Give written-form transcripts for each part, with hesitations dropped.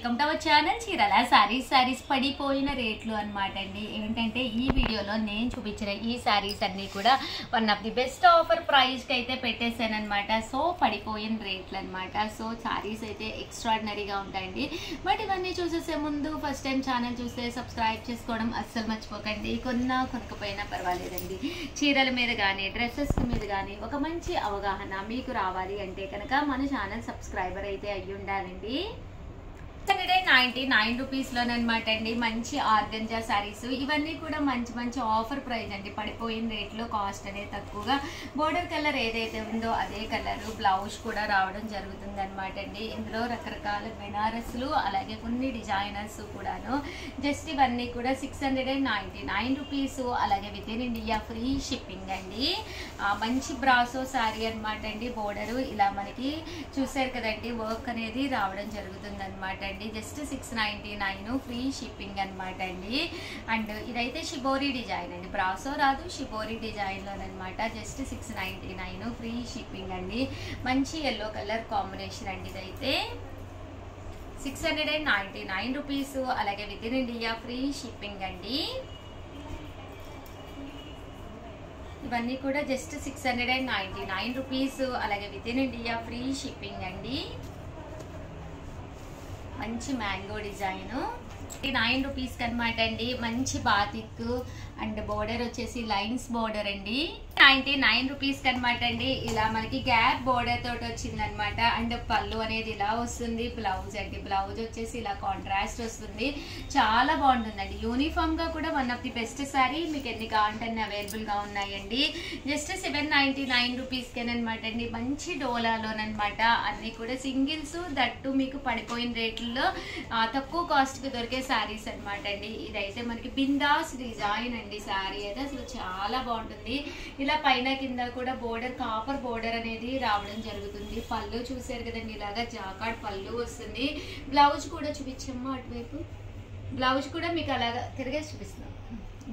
Welcome to our channel Chirala saris పడిపోయిన రేట్లు అన్నమాట అండి. ఏంటంటే ఈ వీడియోలో నేను చూపించిన ఈ సారీస్ అన్నీ కూడా one of the best offer ప్రైస్కి అయితే పెట్టేశాను అనమాట. సో పడిపోయిన రేట్లు అనమాట. సో సారీస్ అయితే ఎక్స్ట్రాడినరీగా ఉంటాయండి. బట్ ఇవన్నీ చూసేసే ముందు ఫస్ట్ టైం ఛానల్ చూస్తే సబ్స్క్రైబ్ చేసుకోవడం అస్సలు మర్చిపోకండి. కొనకపోయినా పర్వాలేదండి. చీరల మీద కానీ డ్రెస్సెస్ మీద కానీ ఒక మంచి అవగాహన మీకు రావాలి అంటే కనుక మన ఛానల్ సబ్స్క్రైబర్ అయితే అయ్యి ఉండాలండి. 199 రూపీస్లోనమాట అండి. మంచి ఆర్గంజా శారీస్ ఇవన్నీ కూడా మంచి ఆఫర్ ప్రైస్ అండి. పడిపోయిన రేట్లో కాస్ట్ అనేది తక్కువగా బోర్డర్ కలర్ ఏదైతే ఉందో అదే కలర్ బ్లౌజ్ కూడా రావడం జరుగుతుంది అనమాట అండి. ఇందులో రకరకాల బెనారస్లు అలాగే కొన్ని డిజైనర్స్ కూడాను. జస్ట్ ఇవన్నీ కూడా 699 రూపీస్. అలాగే with in India free shipping అండి. మంచి బ్రాసో శారీ అనమాట అండి. బోర్డరు ఇలా మనకి చూసారు కదండి, వర్క్ అనేది రావడం జరుగుతుంది అనమాట అండి. జస్ట్ 699 ఫ్రీ షిప్పింగ్ అనమాట అండి. అండ్ ఇదైతే షిబోరి డిజైన్ అండి. బ్రాసో రాదు, షిబోరి డిజైన్లోనమాట. జస్ట్ 699 ఫ్రీ షిప్పింగ్ అండి. మంచి ఎల్లో కలర్ కాంబినేషన్ అండి. ఇదైతే 699 రూపీస్. అలాగే with in India free shipping అండి. ఇవన్నీ కూడా జస్ట్ 699 రూపీస్. అలాగే with in India free shipping అండి. మంచి మ్యాంగో డిజైన్ 9 రూపీస్కి అనమాట అండి. మంచి బాతిక్ అండ్ బోర్డర్ వచ్చేసి లైన్స్ బోర్డర్ అండి. 99 రూపీస్కి అనమాట అండి. ఇలా మనకి గ్యాప్ బోర్డర్ తోటి వచ్చిందనమాట. అండ్ పళ్ళు అనేది ఇలా వస్తుంది. బ్లౌజ్ అండి, బ్లౌజ్ వచ్చేసి ఇలా కాంట్రాస్ట్ వస్తుంది. చాలా బాగుంటుందండి. యూనిఫామ్ గా కూడా one of the best sorry. మీకు ఎన్ని కావాలంటే అవైలబుల్ గా ఉన్నాయండి. జస్ట్ 799 రూపీస్కేనమాట అండి. మంచి డోలాలోనమాట. అన్ని కూడా సింగిల్స్, దట్టు మీకు పడిపోయిన రేట్లలో తక్కువ కాస్ట్ కి దొరికే సారీస్ అనమాట అండి. ఇదైతే మనకి బిందాస్ డిజైన్ అండి. సారీ అయితే అసలు చాలా బాగుంటుంది. ఇలా పైన కింద కూడా బోర్డర్ కాపర్ బోర్డర్ అనేది రావడం జరుగుతుంది. పళ్ళు చూసారు కదండి, ఇలాగా జాకాడ్ పళ్ళు వస్తుంది. బ్లౌజ్ కూడా చూపించమ్మా అటువైపు. బ్లౌజ్ కూడా మీకు అలాగా తిరిగేసి చూపిస్తున్నాం.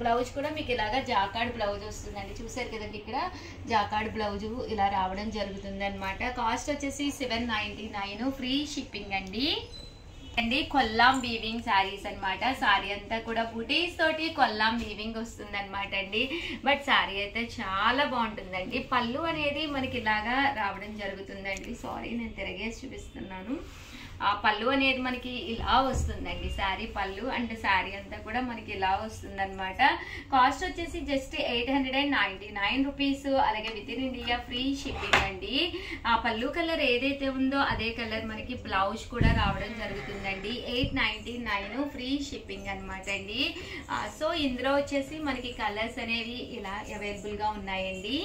బ్లౌజ్ కూడా మీకు ఇలాగా జాకాడ్ బ్లౌజ్ వస్తుందండి. చూసారు కదండి, ఇక్కడ జాకాడ్ బ్లౌజ్ ఇలా రావడం జరుగుతుంది అనమాట. కాస్ట్ వచ్చేసి 799 ఫ్రీ షిప్పింగ్ అండి. కొల్లాం వీవింగ్ శారీస్ అనమాట. శారీ అంతా కూడా బుటీస్ తోటి కొల్లాం వీవింగ్ వస్తుంది అనమాట అండి. బట్ శారీ అయితే చాలా బాగుంటుందండి. పళ్ళు అనేది మనకి ఇలాగా రావడం జరుగుతుందండి. సారీ, నేను తిరగేసి చూపిస్తున్నాను. ఆ పళ్ళు అనేది మనకి ఇలా వస్తుందండి. శారీ పళ్ళు అండ్ శారీ అంతా కూడా మనకి ఇలా వస్తుంది అనమాట. కాస్ట్ వచ్చేసి జస్ట్ 899 రూపీస్. అలాగే with in India free shipping అండి. ఆ పళ్ళు కలర్ ఏదైతే ఉందో అదే కలర్ మనకి బ్లౌజ్ కూడా రావడం జరుగుతుందండి. 899 ఫ్రీ షిప్పింగ్ అనమాట అండి. సో ఇందులో వచ్చేసి మనకి కలర్స్ అనేవి ఇలా అవైలబుల్ గా ఉన్నాయండి.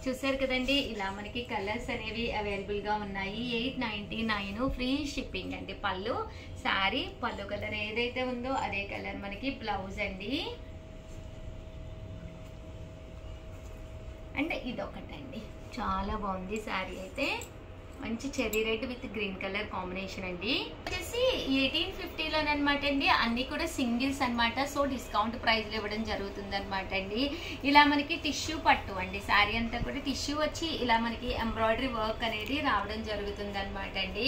చూసారు కదండి, ఇలా మనకి కలర్స్ అనేవి అవైలబుల్ గా ఉన్నాయి. 899 ఫ్రీ షిప్పింగ్ అండి. పళ్ళు శారీ పళ్ళు కలర్ ఏదైతే ఉందో అదే కలర్ మనకి బ్లౌజ్ అండి. అండ్ ఇదొకటండి, చాలా బాగుంది శారీ అయితే. మంచి cherry red with green colour combination అండి. వచ్చేసి 1850లోనమాట అండి. అన్ని కూడా సింగిల్స్ అనమాట. సో డిస్కౌంట్ ప్రైస్ లో ఇవ్వడం జరుగుతుంది అనమాట అండి. ఇలా మనకి టిష్యూ పట్టు అండి. శారీ అంతా కూడా టిష్యూ వచ్చి ఇలా మనకి ఎంబ్రాయిడరీ వర్క్ అనేది రావడం జరుగుతుంది అనమాట అండి.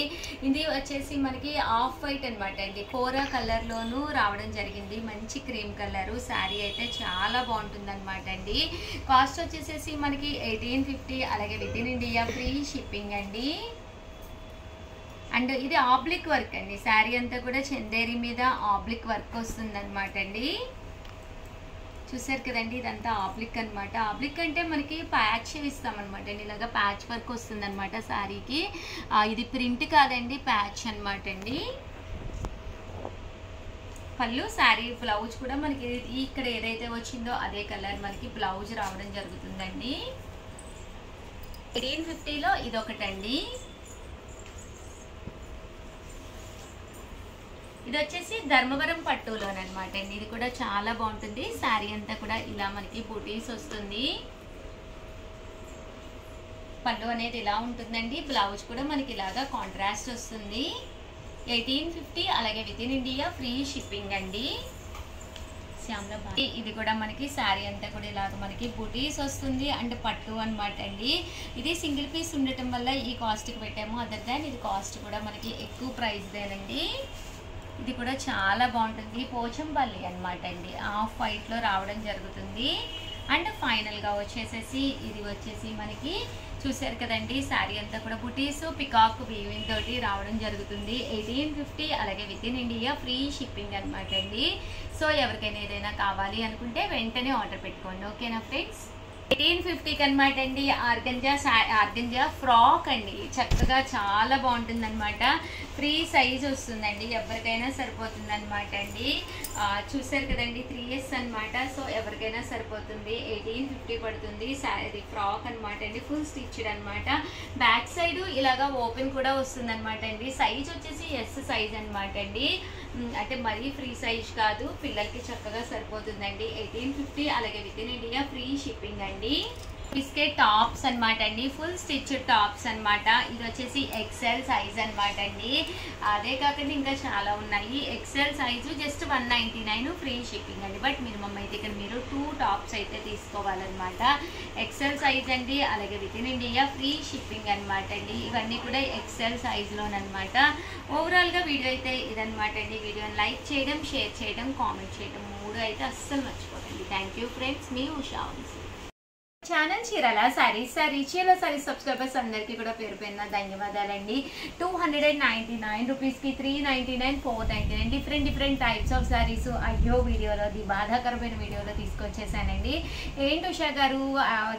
ఇది వచ్చేసి మనకి ఆఫ్ వైట్ అనమాట అండి. కోరా కలర్ లోను రావడం జరిగింది. మంచి క్రీమ్ కలర్. శారీ అయితే చాలా బాగుంటుంది అనమాట అండి. కాస్ట్ వచ్చేసేసి మనకి 1850. అలాగే with in India free shipping అండి. అండ్ ఇది ఆబ్లిక్ వర్క్ అండి. శారీ అంతా కూడా చందేరి మీద ఆబ్లిక్ వర్క్ వస్తుంది అనమాట అండి. చూసారు కదండి, ఇదంతా ఆబ్లిక్ అనమాట. ఆబ్లిక్ అంటే మనకి ప్యాచ్ ఇస్తామన్నమాట అండి. ఇలాగా ప్యాచ్ వర్క్ వస్తుంది అనమాట శారీకి. ఇది ప్రింట్ కాదండి, ప్యాచ్ అనమాట అండి. పళ్ళు శారీ బ్లౌజ్ కూడా మనకి ఇక్కడ ఏదైతే వచ్చిందో అదే కలర్ మనకి బ్లౌజ్ రావడం జరుగుతుందండి. 1850లో ఇదొకటండి. ఇది వచ్చేసి ధర్మవరం పట్టులోనమాట అండి. ఇది కూడా చాలా బాగుంటుంది. శారీ అంతా కూడా ఇలా మనకి బూటీస్ వస్తుంది. పళ్ళు అనేది ఇలా ఉంటుందండి. బ్లౌజ్ కూడా మనకి ఇలాగా కాంట్రాస్ట్ వస్తుంది. 1850. అలాగే with in India free shipping అండి. శ్యామల బాగా. ఇది కూడా మనకి శారీ అంతా కూడా ఇలాగ మనకి బుటీస్ వస్తుంది అండ్ పట్టు అనమాట అండి. ఇది సింగిల్ పీస్ ఉండటం వల్ల ఈ కాస్ట్కి పెట్టాము. అదర్ దాన్ ఇది కాస్ట్ కూడా మనకి ఎక్కువ ప్రైస్దేనండి. ఇది కూడా చాలా బాగుంటుంది. పోచంపల్లి అనమాట అండి, ఆఫ్ వైట్లో రావడం జరుగుతుంది. అండ్ ఫైనల్గా వచ్చేసేసి ఇది వచ్చేసి మనకి చూసారు కదండి, శారీ అంతా కూడా బుటీస్ పికాక్ వీవింగ్ తోటి రావడం జరుగుతుంది. 1850, అలాగే with in India free shipping అనమాట అండి. సో ఎవరికైనా ఏదైనా కావాలి అనుకుంటే వెంటనే ఆర్డర్ పెట్టుకోండి, ఓకేనా ఫ్రెండ్స్. 1850కి అనమాట అండి. ఆర్గంజా ఫ్రాక్ అండి, చక్కగా చాలా బాగుంటుంది అనమాట. ఫ్రీ సైజ్ వస్తుందండి, ఎవరికైనా సరిపోతుంది అనమాట అండి. చూసారు కదండి 3S అనమాట. సో ఎవరికైనా సరిపోతుంది. 1850 పడుతుంది. ఇది ఫ్రాక్ అనమాట అండి, ఫుల్ స్టిచ్డ్ అనమాట. బ్యాక్ సైడ్ ఇలాగా ఓపెన్ కూడా వస్తుంది అనమాట అండి. సైజ్ వచ్చేసి ఎస్ సైజ్ అనమాట అండి, అంటే మరీ ఫ్రీ సైజ్ కాదు, పిల్లలకి చక్కగా సరిపోతుందండి. 1850, అలాగే with in India free shipping అండి. బిస్కెట్ టాప్స్ అనమాట అండి, ఫుల్ స్టిచ్ టాప్స్ అనమాట. ఇది వచ్చేసి ఎక్సెల్ సైజ్ అనమాట అండి. అదే కాకుండా ఇంకా చాలా ఉన్నాయి. XL size just 199 free shipping అండి. బట్ మినిమం అయితే ఇక్కడ మీరు 2 టాప్స్ అయితే తీసుకోవాలన్నమాట. ఎక్సెల్ సైజ్ అండి, అలాగే with in India free shipping అనమాట అండి. ఇవన్నీ కూడా ఎక్సెల్ సైజ్లోనమాట. ఓవరాల్గా వీడియో అయితే ఇదనమాట అండి. వీడియోని లైక్ చేయడం, షేర్ చేయడం, కామెంట్ చేయడం 3 అయితే అస్సలు మర్చిపోకండి. థ్యాంక్ యూ ఫ్రెండ్స్, మీ ఉషా. ఛానల్ చీరాల సారీస్ చీరాల సారీస్ సబ్స్క్రైబర్స్ అందరికీ కూడా పేరు పేరున ధన్యవాదాలండి. 299 రూపీస్కి 399, 499 డిఫరెంట్ టైప్స్ ఆఫ్ సారీస్ అయ్యో వీడియోలో బాధాకరమైన వీడియోలో తీసుకొచ్చేసానండి. ఏంటి ఉషా గారు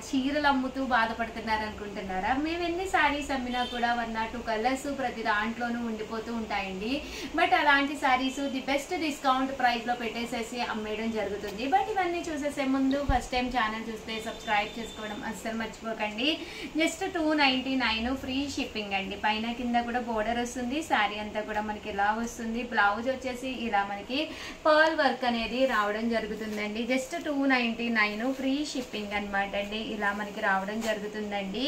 చీరలు అమ్ముతూ బాధపడుతున్నారు అనుకుంటున్నారా? మేము ఎన్ని సారీస్ అమ్మినా కూడా 1 or 2 కలర్స్ ప్రతి దాంట్లోనూ ఉండిపోతూ ఉంటాయండి. బట్ అలాంటి సారీస్ ది బెస్ట్ డిస్కౌంట్ ప్రైస్లో పెట్టేసేసి అమ్మేయడం జరుగుతుంది. బట్ ఇవన్నీ చూసేసే ముందు ఫస్ట్ టైం ఛానల్ చూస్తే సబ్స్క్రైబ్ చేసుకోవడం అస్సలు మర్చిపోకండి. జస్ట్ 299 ఫ్రీ షిప్పింగ్ అండి. పైన కింద కూడా బోర్డర్ వస్తుంది. శారీ అంతా కూడా మనకి ఇలా వస్తుంది. బ్లౌజ్ వచ్చేసి ఇలా మనకి పర్ల్ వర్క్ అనేది రావడం జరుగుతుందండి. జస్ట్ 299 ఫ్రీ షిప్పింగ్ అనమాట అండి. ఇలా మనకి రావడం జరుగుతుందండి.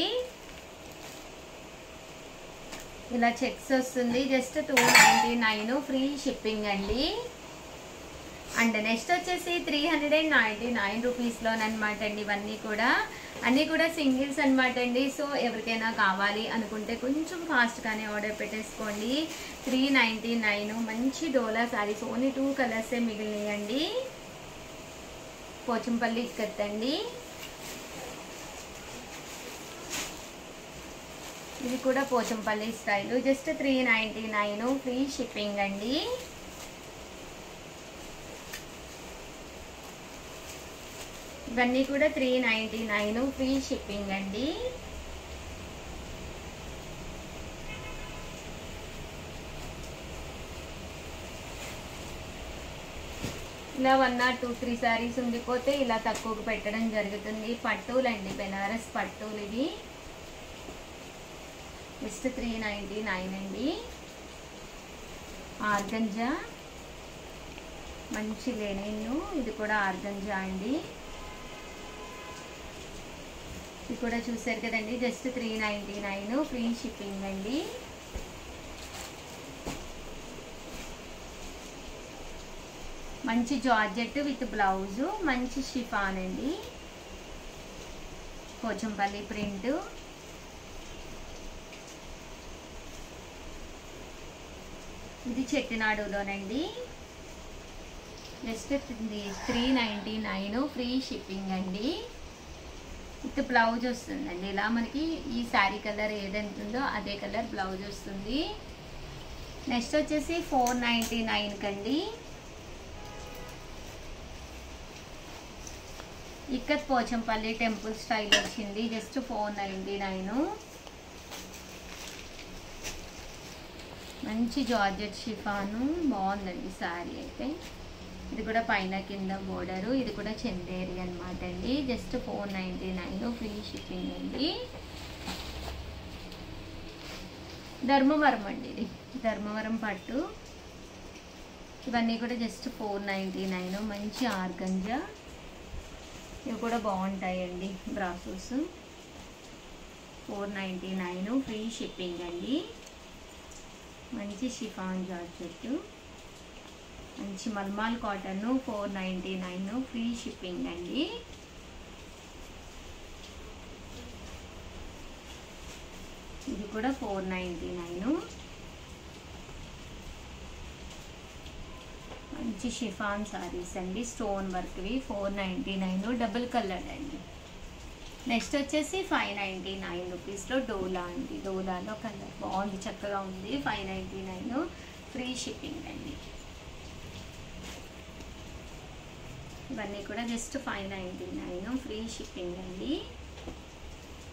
ఇలా చెక్స్ వస్తుంది. జస్ట్ 299 ఫ్రీ షిప్పింగ్ అండి. అండ్ నెక్స్ట్ వచ్చేసి 399 రూపీస్లోనమాట అండి. ఇవన్నీ కూడా అన్నీ కూడా సింగిల్స్ అనమాట అండి. సో ఎవరికైనా కావాలి అనుకుంటే కొంచెం ఫాస్ట్గానే ఆర్డర్ పెట్టేసుకోండి. 399 మంచి డోలా శారీస్, ఓన్లీ 2 కలర్సే మిగిలినాయండి. పోచంపల్లి ఇక్కత్తండి. ఇది కూడా Pochampally style. Just 399 free shipping అండి. ఇవన్నీ కూడా 399 ఫ్రీ షిప్పింగ్ అండి. ఇలా 1 or 2, 3 శారీస్ ఉండిపోతే ఇలా తక్కువకు పెట్టడం జరుగుతుంది. పట్టులండి, బెనారస్ పట్టులు ఇవి. జస్ట్ 399 అండి. ఆర్గంజా మంచి లెనిన్, ఇది కూడా ఆర్గంజా అండి. ఇది కూడా చూసారు కదండి. జస్ట్ 399 ఫ్రీ షిప్పింగ్ అండి. మంచి జార్జెట్ విత్ బ్లౌజు, మంచి షిఫాన్ అండి. పోచంపల్లి ప్రింట్. ఇది చెట్టినాడులోనండి. జస్ట్ 399 ఫ్రీ షిప్పింగ్ అండి. విత్ బ్లౌజ్ వస్తుందండి. ఇలా మనకి ఈ శారీ కలర్ ఏదైతే ఉందో అదే కలర్ బ్లౌజ్ వస్తుంది. నెక్స్ట్ వచ్చేసి 499 కండి. ఇక్కత్ పోచంపల్లి టెంపుల్ స్టైల్ వచ్చింది. జస్ట్ 499. మంచి జార్జెట్ షిఫాను, బాగుందండి శారీ అయితే. ఇది కూడా పైన కింద బోర్డరు. ఇది కూడా చందేరి అనమాట అండి. జస్ట్ 499 ఫ్రీ షిప్పింగ్ అండి. ధర్మవరం అండి, ఇది ధర్మవరం పట్టు. ఇవన్నీ కూడా జస్ట్ 499. మంచి ఆర్గంజా, ఇవి కూడా బాగుంటాయండి. బ్రాసోస్ 499 ఫ్రీ షిప్పింగ్ అండి. మంచి షిఫాన్ జార్జెట్. మంచి మల్మాల్ కాటన్ 499 ఫ్రీ షిప్పింగ్ అండి. ఇది కూడా 499. మంచి షిఫాన్ సారీస్ అండి, స్టోన్ వర్క్వి 499 డబుల్ కలర్ అండి. నెక్స్ట్ వచ్చేసి 599 రూపీస్లో డోలా అండి. డోలాలో కలర్ బాగుంది, చక్కగా ఉంది. 599 ఫ్రీ షిప్పింగ్ అండి. ఇవన్నీ కూడా జస్ట్ 599 ఫ్రీ షిప్పింగ్ అండి.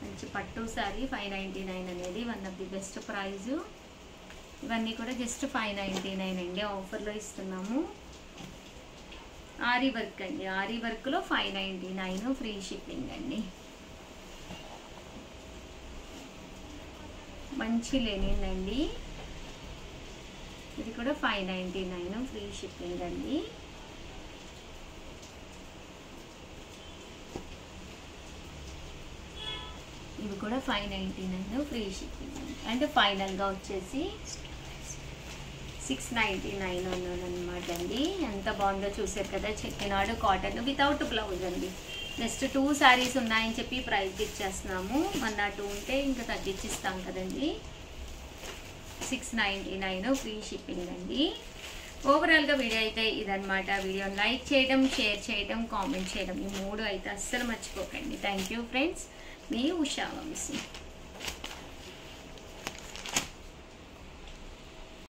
మంచి పట్టు సారీ 599 అనేది one of the best price. ఇవన్నీ కూడా జస్ట్ 599 అండి, ఆఫర్లో ఇస్తున్నాము. ఆరీ వర్క్ అండి, ఆరీ వర్క్లో 599 ఫ్రీ షిప్పింగ్ అండి. మంచి లెనిన్ అండి, ఇది కూడా 599 ఫ్రీ షిప్పింగ్ అండి. ఇవి కూడా 599 ఫ్రీ షిప్పింగ్ అండి. అంటే ఫైనల్గా వచ్చేసి 699 అన్నమాట అండి. ఎంత బాగుందో చూసారు కదా, చెక్కినాడు కాటన్ వితౌట్ బ్లౌజ్ అండి. నెక్స్ట్ 2 శారీస్ ఉన్నాయని చెప్పి ప్రైస్ ఇచ్చేస్తున్నాము. మొన్న 2 ఉంటే ఇంకా తగ్గించిస్తాం కదండి. 699 ఫ్రీ షిప్పింగ్ అండి. ఓవరాల్గా వీడియో అయితే ఇదనమాట. వీడియోని లైక్ చేయడం, షేర్ చేయడం, కామెంట్ చేయడం, ఈ 3 అయితే అస్సలు మర్చిపోకండి. థ్యాంక్ యూ ఫ్రెండ్స్, మీ ఉషా వంశీ.